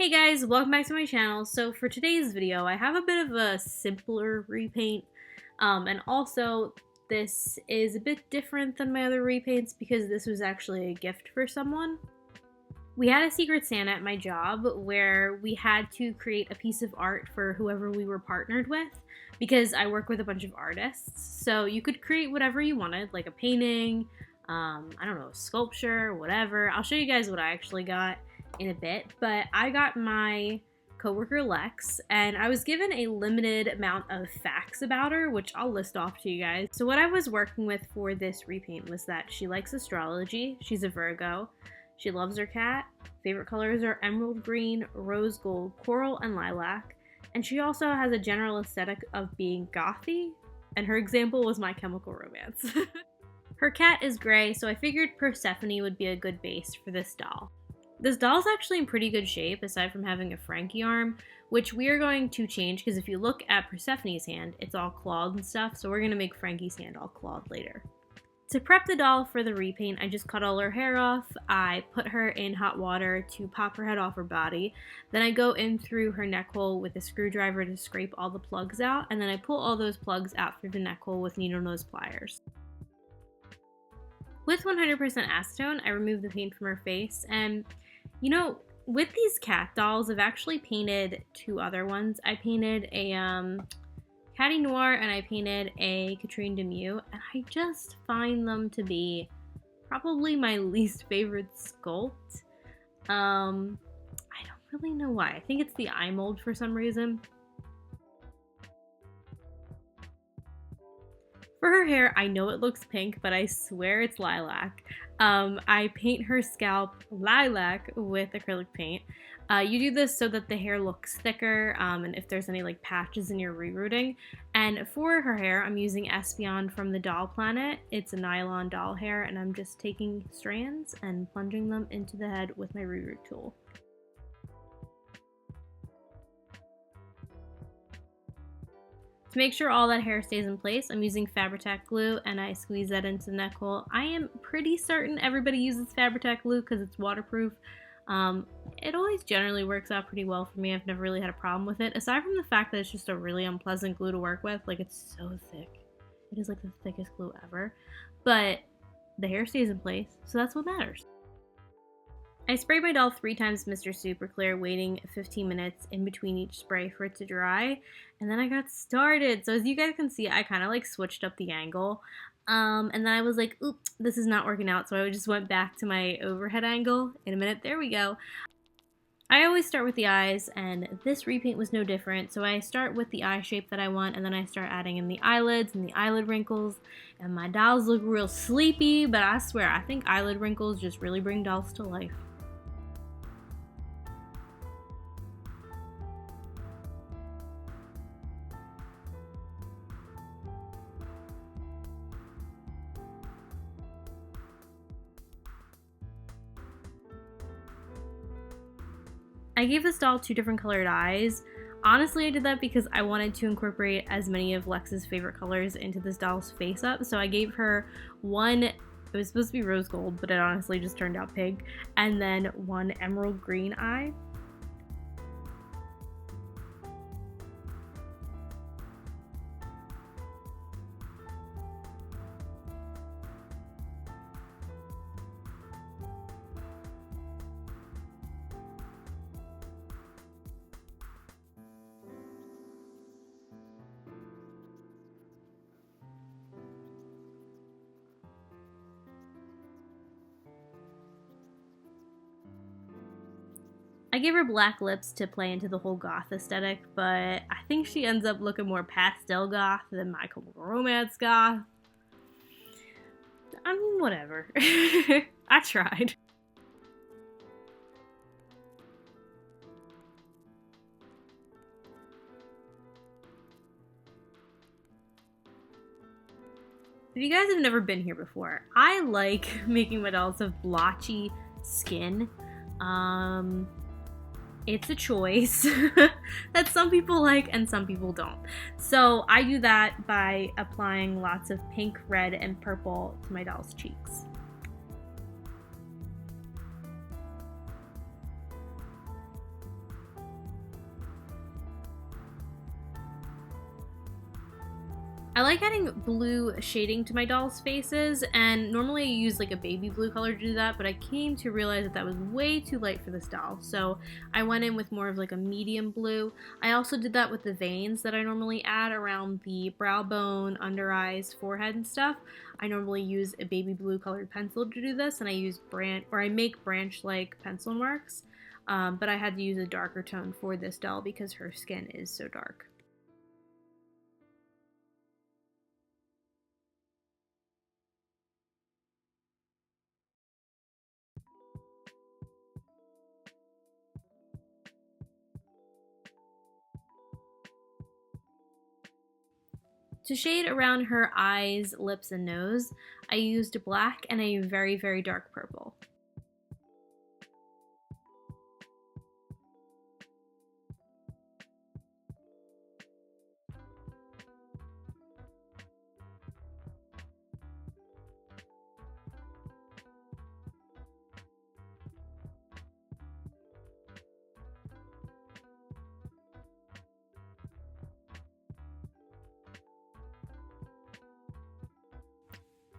Hey guys, welcome back to my channel. So for today's video, I have a bit of a simpler repaint, and also this is a bit different than my other repaints because this was actually a gift for someone. We had a Secret Santa at my job where we had to create a piece of art for whoever we were partnered with because I work with a bunch of artists. So you could create whatever you wanted, like a painting, I don't know, sculpture, whatever. I'll show you guys what I actually got in a bit, but I got my coworker Lex, and I was given a limited amount of facts about her, which I'll list off to you guys. So what I was working with for this repaint was that she likes astrology, she's a Virgo, she loves her cat, favorite colors are emerald green, rose gold, coral, and lilac, and she also has a general aesthetic of being gothy, and her example was My Chemical Romance. Her cat is gray, so I figured Purrsephone would be a good base for this doll. This doll is actually in pretty good shape, aside from having a Frankie arm, which we are going to change because if you look at Persephone's hand, it's all clawed and stuff, so we're going to make Frankie's hand all clawed later. To prep the doll for the repaint, I just cut all her hair off, I put her in hot water to pop her head off her body, then I go in through her neck hole with a screwdriver to scrape all the plugs out, and then I pull all those plugs out through the neck hole with needle nose pliers. With 100% acetone, I remove the paint from her face, and you know, with these cat dolls, I've actually painted two other ones. I painted a Catty Noir and I painted a Catriine Demue, and I just find them to be probably my least favorite sculpt. I don't really know why. I think it's the eye mold for some reason. For her hair, I know it looks pink, but I swear it's lilac. I paint her scalp lilac with acrylic paint. You do this so that the hair looks thicker, and if there's any like patches in your rerooting. And for her hair, I'm using Espion from the Doll Planet. It's a nylon doll hair, and I'm just taking strands and plunging them into the head with my reroot tool. To make sure all that hair stays in place, I'm using Fabri-Tac glue and I squeeze that into the neck hole. I am pretty certain everybody uses Fabri-Tac glue because it's waterproof. It always generally works out pretty well for me. I've never really had a problem with it, aside from the fact that it's just a really unpleasant glue to work with. Like, it's so thick. It is like the thickest glue ever. But the hair stays in place, so that's what matters. I sprayed my doll 3 times Mr. Super Clear, waiting 15 minutes in between each spray for it to dry, and then I got started. So as you guys can see, I kind of like switched up the angle, and then I was like, oop, this is not working out, so I just went back to my overhead angle. In a minute, there we go. I always start with the eyes, and this repaint was no different, so I start with the eye shape that I want, and then I start adding in the eyelids and the eyelid wrinkles, and my dolls look real sleepy, but I swear, I think eyelid wrinkles just really bring dolls to life. I gave this doll 2 different colored eyes. Honestly, I did that because I wanted to incorporate as many of Lex's favorite colors into this doll's face up. So I gave her one, it was supposed to be rose gold, but it honestly just turned out pink, and then one emerald green eye. I gave her black lips to play into the whole goth aesthetic, but I think she ends up looking more pastel goth than My Chemical Romance goth. I mean, whatever. I tried. If you guys have never been here before, I like making my dolls have blotchy skin. It's a choice that some people like and some people don't. So I do that by applying lots of pink, red, and purple to my doll's cheeks. I like adding blue shading to my doll's faces, and normally I use like a baby blue color to do that, but I came to realize that that was way too light for this doll, so I went in with more of like a medium blue. I also did that with the veins that I normally add around the brow bone, under eyes, forehead, and stuff. I normally use a baby blue colored pencil to do this, and I make branch-like pencil marks, but I had to use a darker tone for this doll because her skin is so dark. To shade around her eyes, lips, and nose, I used black and a very, very dark purple.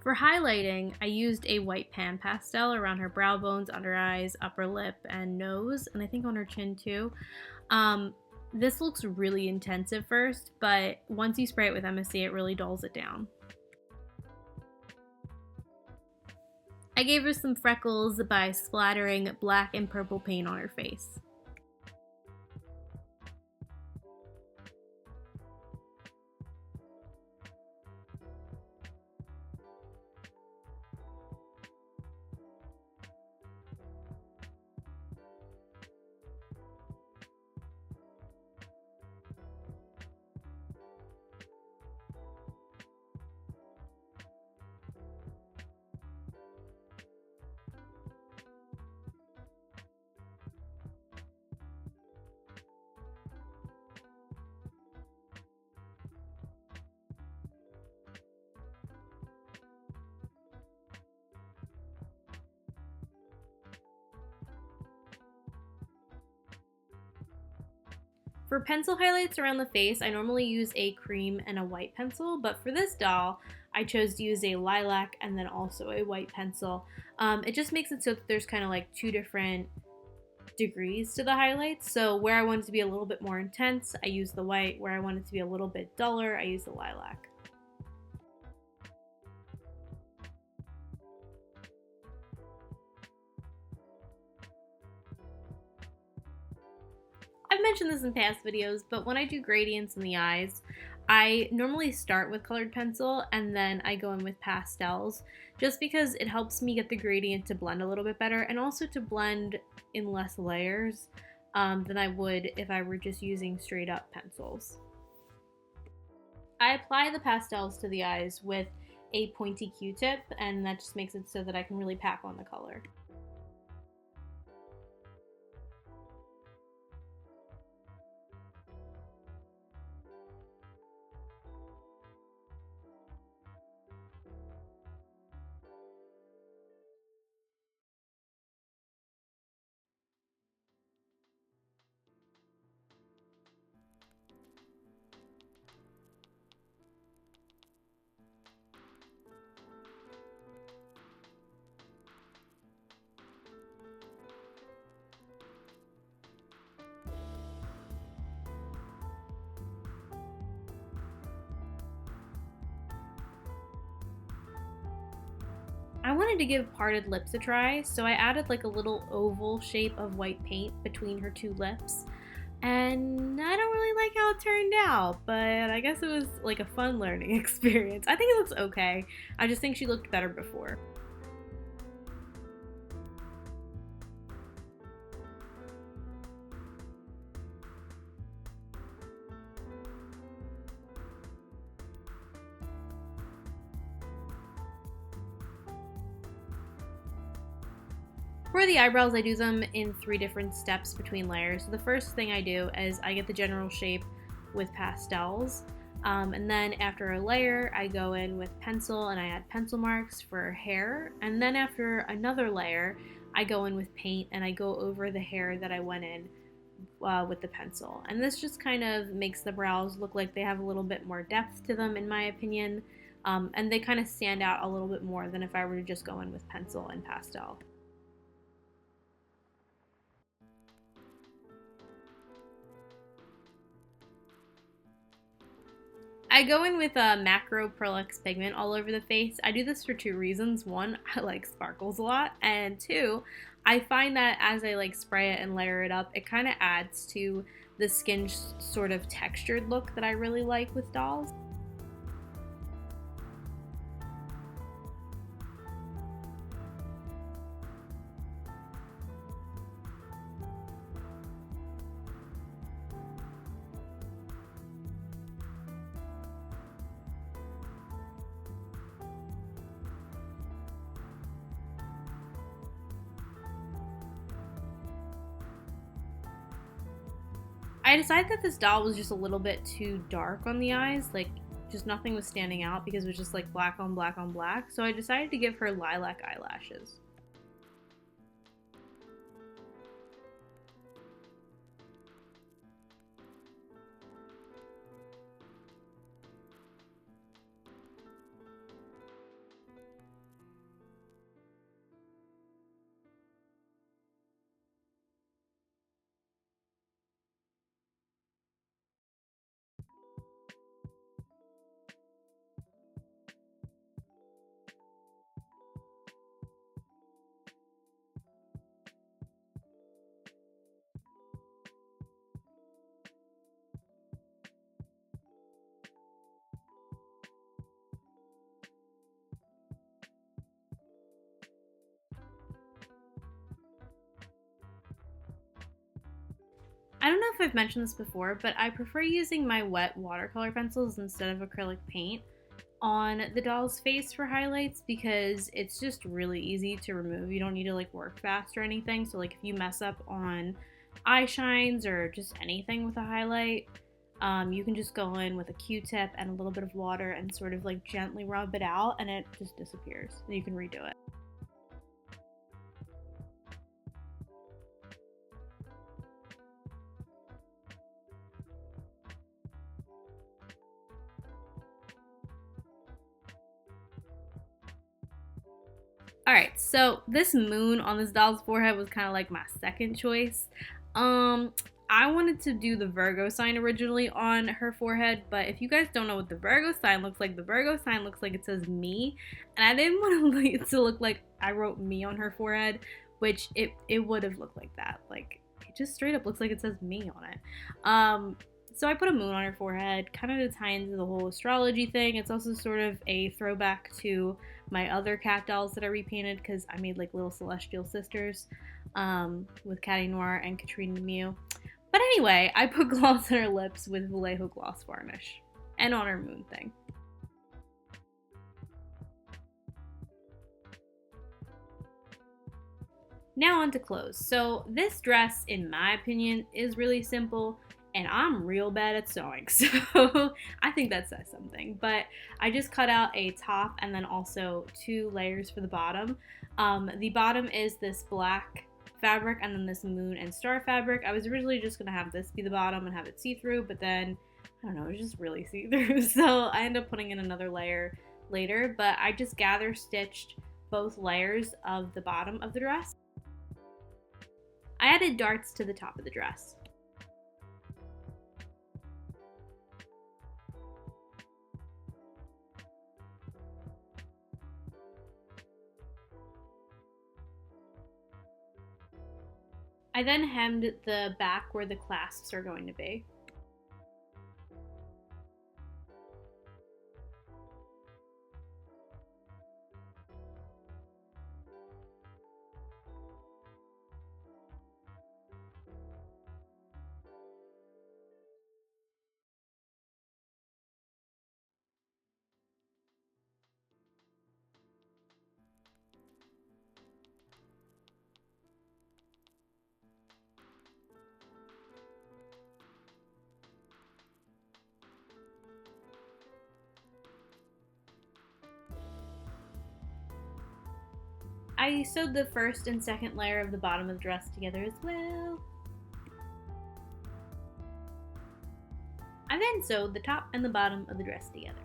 For highlighting, I used a white pan pastel around her brow bones, under eyes, upper lip, and nose, and I think on her chin too. This looks really intense at first, but once you spray it with MSC, it really dulls it down. I gave her some freckles by splattering black and purple paint on her face. For pencil highlights around the face, I normally use a cream and a white pencil, but for this doll, I chose to use a lilac and then also a white pencil. It just makes it so that there's kind of like two different degrees to the highlights. So where I want it to be a little bit more intense, I use the white. Where I want it to be a little bit duller, I use the lilac. I've mentioned this in past videos, but when I do gradients in the eyes, I normally start with colored pencil and then I go in with pastels, just because it helps me get the gradient to blend a little bit better and also to blend in less layers than I would if I were just using straight up pencils. I apply the pastels to the eyes with a pointy Q-tip, and that just makes it so that I can really pack on the color. I wanted to give parted lips a try, so I added like a little oval shape of white paint between her two lips. And I don't really like how it turned out, but I guess it was like a fun learning experience. I think it looks okay. I just think she looked better before. For the eyebrows, I do them in 3 different steps between layers. So the first thing I do is I get the general shape with pastels, and then after a layer, I go in with pencil and I add pencil marks for hair, and then after another layer, I go in with paint and I go over the hair that I went in with the pencil. And this just kind of makes the brows look like they have a little bit more depth to them, in my opinion. And they kind of stand out a little bit more than if I were to just go in with pencil and pastel. I go in with a macro pearlex pigment all over the face. I do this for two reasons. One, I like sparkles a lot, and two, I find that as I like spray it and layer it up, it kind of adds to the skin sort of textured look that I really like with dolls. I decided that this doll was just a little bit too dark on the eyes, like just nothing was standing out because it was just like black on black on black, so I decided to give her lilac eyelashes. I don't know if I've mentioned this before, but I prefer using my wet watercolor pencils instead of acrylic paint on the doll's face for highlights because it's just really easy to remove. You don't need to like work fast or anything. So like if you mess up on eye shines or just anything with a highlight, you can just go in with a Q-tip and a little bit of water and sort of like gently rub it out and it just disappears. And you can redo it. Alright, so this moon on this doll's forehead was kind of like my second choice. I wanted to do the Virgo sign originally on her forehead, but if you guys don't know what the Virgo sign looks like, the Virgo sign looks like it says me, and I didn't want it to look like I wrote me on her forehead, which it would have looked like that. Like, it just straight up looks like it says me on it. So I put a moon on her forehead, kind of to tie into the whole astrology thing. It's also sort of a throwback to my other cat dolls that I repainted because I made like little celestial sisters with Catty Noir and Katrina Mew. But anyway, I put gloss on her lips with Vallejo gloss varnish and on her moon thing. Now on to clothes. So this dress, in my opinion, is really simple and I'm real bad at sewing, so I think that says something. But I just cut out a top and then also two layers for the bottom. The bottom is this black fabric and then this moon and star fabric. I was originally just gonna have this be the bottom and have it see-through, but then, I don't know, it was just really see-through, so I ended up putting in another layer later, but I just gather stitched both layers of the bottom of the dress. I added darts to the top of the dress. I then hemmed the back where the clasps are going to be. I sewed the first and second layer of the bottom of the dress together as well. I then sewed the top and the bottom of the dress together.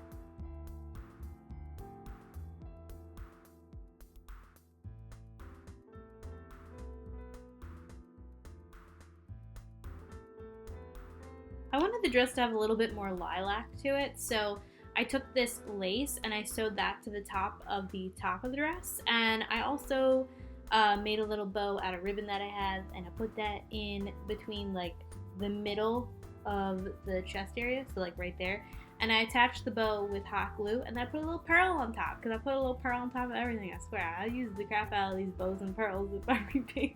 I wanted the dress to have a little bit more lilac to it, so I took this lace and I sewed that to the top of the dress, and I also made a little bow out of ribbon that I had, and I put that in between like the middle of the chest area, so like right there, and I attached the bow with hot glue, and I put a little pearl on top, because I put a little pearl on top of everything. I swear, I used the crap out of these bows and pearls with my repaints.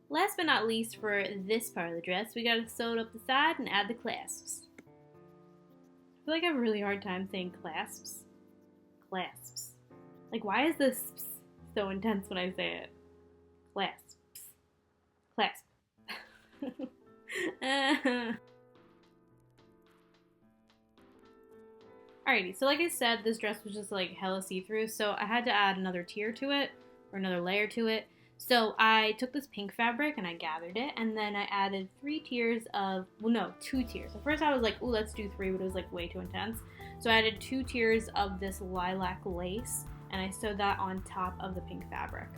Last but not least, for this part of the dress, we gotta sew it up the side and add the clasps. I feel like I have a really hard time saying clasps. Clasps. Like, why is this so intense when I say it? Clasps. Clasp. Alrighty, so like I said, this dress was just like hella see-through, so I had to add another tier to it, or another layer to it. So I took this pink fabric and I gathered it, and then I added 3 tiers of, well no, 2 tiers. At first I was like, ooh, let's do 3, but it was like way too intense. So I added 2 tiers of this lilac lace, and I sewed that on top of the pink fabric.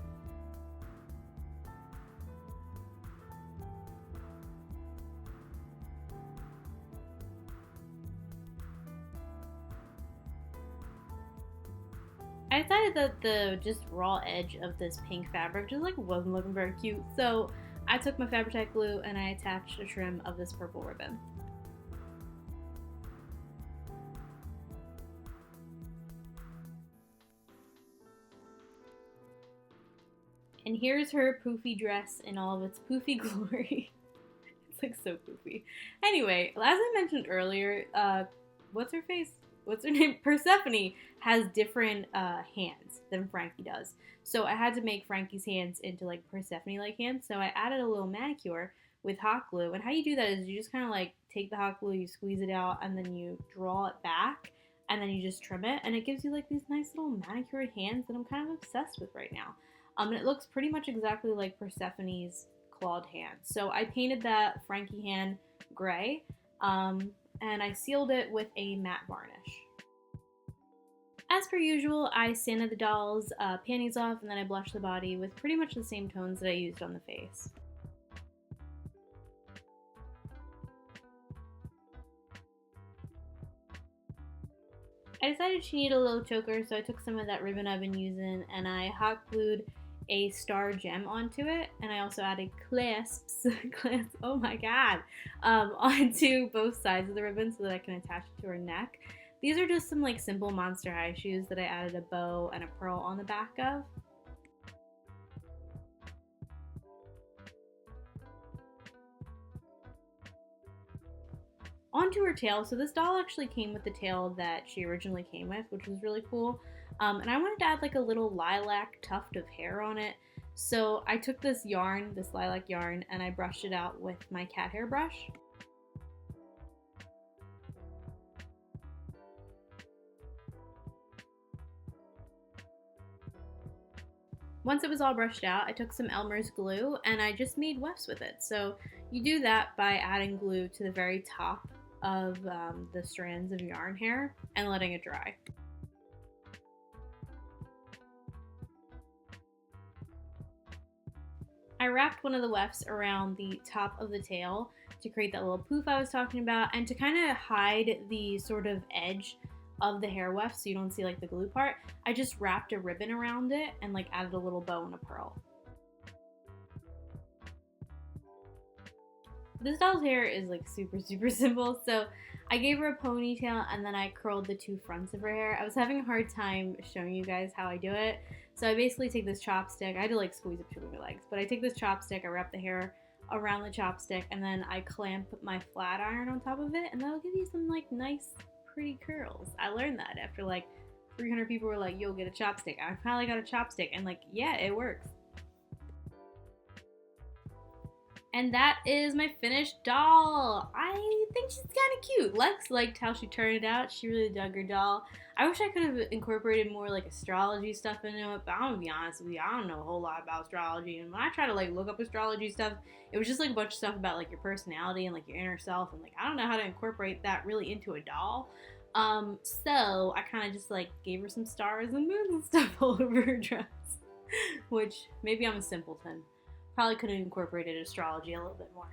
I decided that the just raw edge of this pink fabric just like wasn't looking very cute, so I took my Faber-Tech glue and I attached a trim of this purple ribbon. And here's her poofy dress in all of its poofy glory. It's like so poofy. Anyway, as I mentioned earlier, what's her face? What's her name? Purrsephone has different hands than Frankie does. So I had to make Frankie's hands into like Purrsephone-like hands. So I added a little manicure with hot glue. And how you do that is you just kind of like take the hot glue, you squeeze it out, and then you draw it back. And then you just trim it. And it gives you like these nice little manicured hands that I'm kind of obsessed with right now. And it looks pretty much exactly like Persephone's clawed hand. So I painted that Frankie hand gray. And I sealed it with a matte varnish. As per usual, I sanded the doll's panties off, and then I blushed the body with pretty much the same tones that I used on the face. I decided she needed a little choker, so I took some of that ribbon I've been using and I hot glued a star gem onto it, and I also added clasps, oh my god, onto both sides of the ribbon so that I can attach it to her neck. These are just some like simple Monster High shoes that I added a bow and a pearl on the back of. Onto her tail. So this doll actually came with the tail that she originally came with, which was really cool. And I wanted to add like a little lilac tuft of hair on it. So I took this yarn, this lilac yarn, and I brushed it out with my cat hair brush. Once it was all brushed out, I took some Elmer's glue and I just made wefts with it. So you do that by adding glue to the very top of the strands of yarn hair and letting it dry. I wrapped one of the wefts around the top of the tail to create that little poof I was talking about, and to kind of hide the sort of edge of the hair weft so you don't see like the glue part, I just wrapped a ribbon around it and like added a little bow and a pearl. This doll's hair is like super simple, so I gave her a ponytail and then I curled the 2 fronts of her hair. I was having a hard time showing you guys how I do it, so I basically take this chopstick. I had to like squeeze it between my legs, but I take this chopstick, I wrap the hair around the chopstick, and then I clamp my flat iron on top of it, and that'll give you some like nice pretty curls. I learned that after like 300 people were like, yo, get a chopstick. I finally got a chopstick, and like, yeah, it works. And that is my finished doll. I think she's kind of cute. Lex liked how she turned out. She really dug her doll. I wish I could have incorporated more like astrology stuff into it, but I'm gonna be honest with you, I don't know a whole lot about astrology. And when I try to like look up astrology stuff, it was just like a bunch of stuff about like your personality and like your inner self, and like I don't know how to incorporate that really into a doll. So I kind of just like gave her some stars and moons and stuff all over her dress, which maybe I'm a simpleton. Probably could have incorporated astrology a little bit more.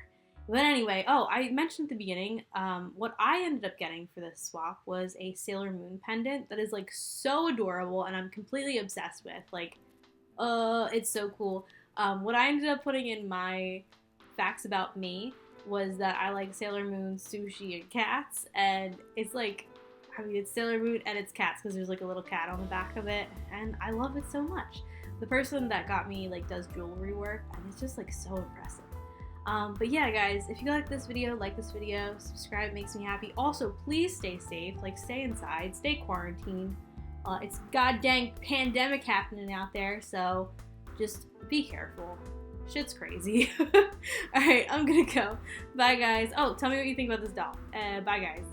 But anyway, oh, I mentioned at the beginning, what I ended up getting for this swap was a Sailor Moon pendant that is like so adorable and I'm completely obsessed with. Like, it's so cool. What I ended up putting in my facts about me was that I like Sailor Moon, sushi, and cats, and it's like, I mean, it's Sailor Moon and it's cats because there's like a little cat on the back of it, and I love it so much. The person that got me like does jewelry work, and it's just like so impressive. But yeah, guys, if you like this video, subscribe, makes me happy. Also, please stay safe, like stay inside, stay quarantined. It's goddamn pandemic happening out there, so just be careful. Shit's crazy. Alright, I'm gonna go. Bye, guys. Oh, tell me what you think about this doll. Bye, guys.